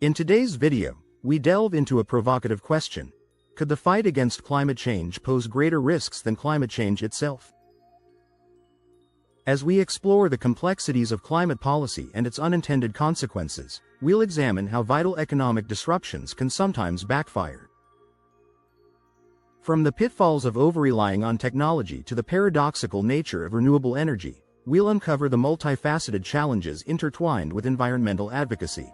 In today's video, we delve into a provocative question. Could the fight against climate change pose greater risks than climate change itself? As we explore the complexities of climate policy and its unintended consequences, we'll examine how vital economic disruptions can sometimes backfire. From the pitfalls of over-relying on technology to the paradoxical nature of renewable energy, we'll uncover the multifaceted challenges intertwined with environmental advocacy.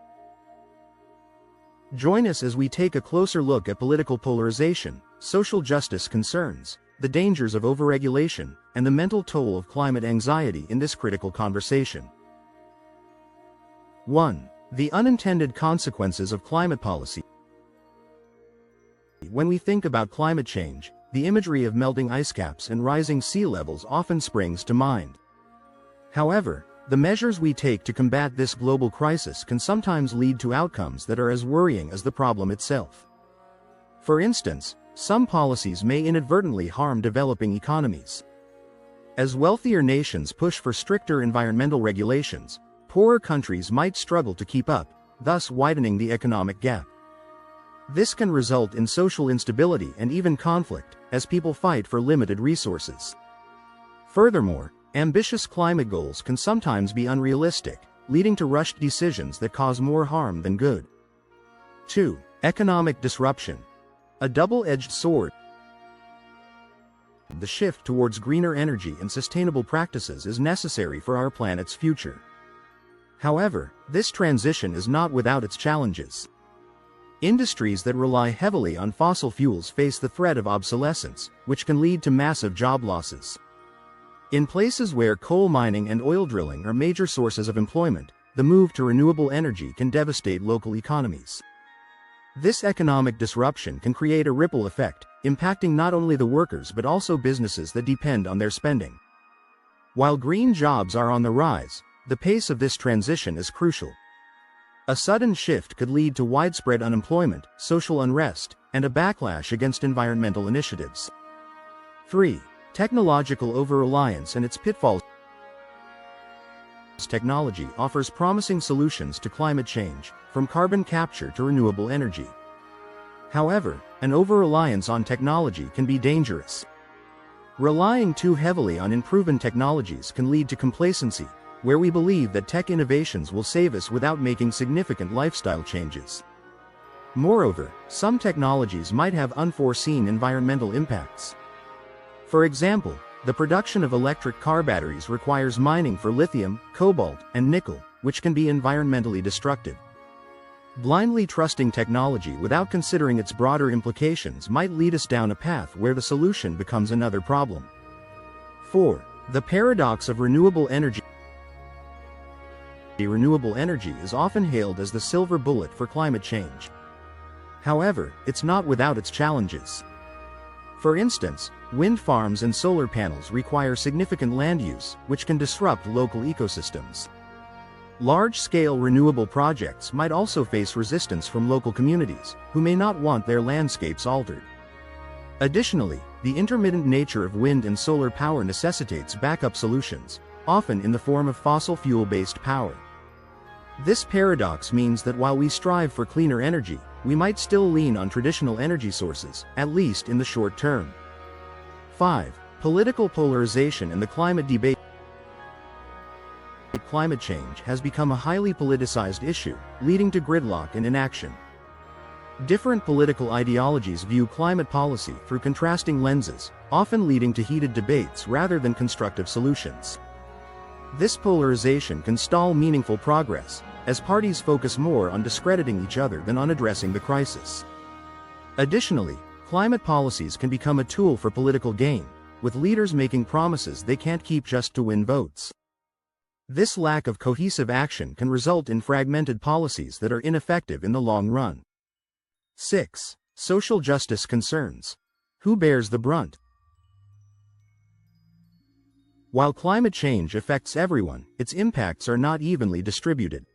Join us as we take a closer look at political polarization, social justice concerns, the dangers of overregulation, and the mental toll of climate anxiety in this critical conversation. 1. The unintended consequences of climate policy. When we think about climate change, the imagery of melting ice caps and rising sea levels often springs to mind. However, the measures we take to combat this global crisis can sometimes lead to outcomes that are as worrying as the problem itself. For instance, some policies may inadvertently harm developing economies. As wealthier nations push for stricter environmental regulations, poorer countries might struggle to keep up, thus widening the economic gap. This can result in social instability and even conflict, as people fight for limited resources. Furthermore, ambitious climate goals can sometimes be unrealistic, leading to rushed decisions that cause more harm than good. 2. Economic disruption. A double-edged sword. The shift towards greener energy and sustainable practices is necessary for our planet's future. However, this transition is not without its challenges. Industries that rely heavily on fossil fuels face the threat of obsolescence, which can lead to massive job losses. In places where coal mining and oil drilling are major sources of employment, the move to renewable energy can devastate local economies. This economic disruption can create a ripple effect, impacting not only the workers but also businesses that depend on their spending. While green jobs are on the rise, the pace of this transition is crucial. A sudden shift could lead to widespread unemployment, social unrest, and a backlash against environmental initiatives. 3. Technological over-reliance and its pitfalls. Technology offers promising solutions to climate change, from carbon capture to renewable energy. However, an over-reliance on technology can be dangerous. Relying too heavily on unproven technologies can lead to complacency, where we believe that tech innovations will save us without making significant lifestyle changes. Moreover, some technologies might have unforeseen environmental impacts. For example, the production of electric car batteries requires mining for lithium, cobalt, and nickel, which can be environmentally destructive. Blindly trusting technology without considering its broader implications might lead us down a path where the solution becomes another problem. 4. The paradox of renewable energy. Renewable energy is often hailed as the silver bullet for climate change. However, it's not without its challenges. For instance, wind farms and solar panels require significant land use, which can disrupt local ecosystems. Large-scale renewable projects might also face resistance from local communities, who may not want their landscapes altered. Additionally, the intermittent nature of wind and solar power necessitates backup solutions, often in the form of fossil fuel-based power. This paradox means that while we strive for cleaner energy, we might still lean on traditional energy sources, at least in the short term. 5. Political polarization and the climate debate. Climate change has become a highly politicized issue, leading to gridlock and inaction. Different political ideologies view climate policy through contrasting lenses, often leading to heated debates rather than constructive solutions. This polarization can stall meaningful progress, as parties focus more on discrediting each other than on addressing the crisis. Additionally, climate policies can become a tool for political gain, with leaders making promises they can't keep just to win votes. This lack of cohesive action can result in fragmented policies that are ineffective in the long run. 6. Social justice concerns. Who bears the brunt? While climate change affects everyone, its impacts are not evenly distributed.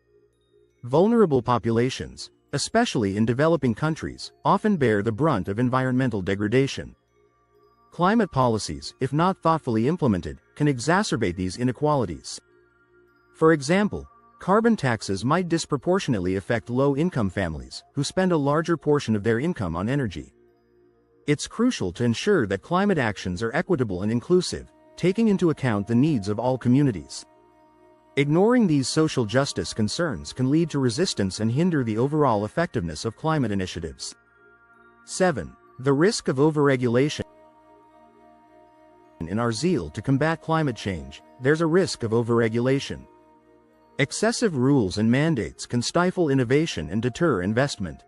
Vulnerable populations, especially in developing countries, often bear the brunt of environmental degradation. Climate policies, if not thoughtfully implemented, can exacerbate these inequalities. For example, carbon taxes might disproportionately affect low-income families, who spend a larger portion of their income on energy. It's crucial to ensure that climate actions are equitable and inclusive, taking into account the needs of all communities. Ignoring these social justice concerns can lead to resistance and hinder the overall effectiveness of climate initiatives. 7. The risk of overregulation. In our zeal to combat climate change, there's a risk of overregulation. Excessive rules and mandates can stifle innovation and deter investment.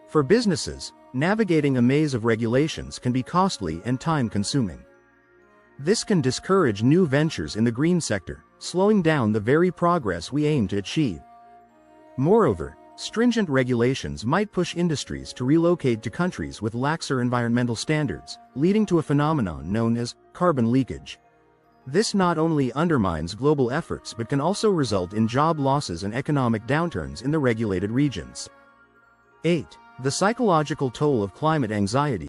For businesses, navigating a maze of regulations can be costly and time-consuming. This can discourage new ventures in the green sector, slowing down the very progress we aim to achieve. Moreover, stringent regulations might push industries to relocate to countries with laxer environmental standards, leading to a phenomenon known as carbon leakage. This not only undermines global efforts but can also result in job losses and economic downturns in the regulated regions. 8. The psychological toll of climate anxiety.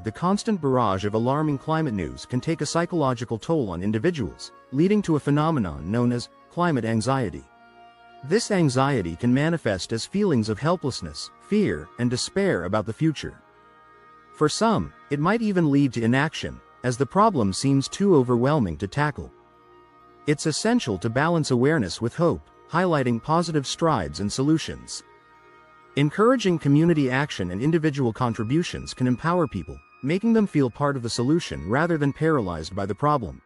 The constant barrage of alarming climate news can take a psychological toll on individuals, leading to a phenomenon known as climate anxiety. This anxiety can manifest as feelings of helplessness, fear, and despair about the future. For some, it might even lead to inaction, as the problem seems too overwhelming to tackle. It's essential to balance awareness with hope, highlighting positive strides and solutions. Encouraging community action and individual contributions can empower people, making them feel part of the solution rather than paralyzed by the problem.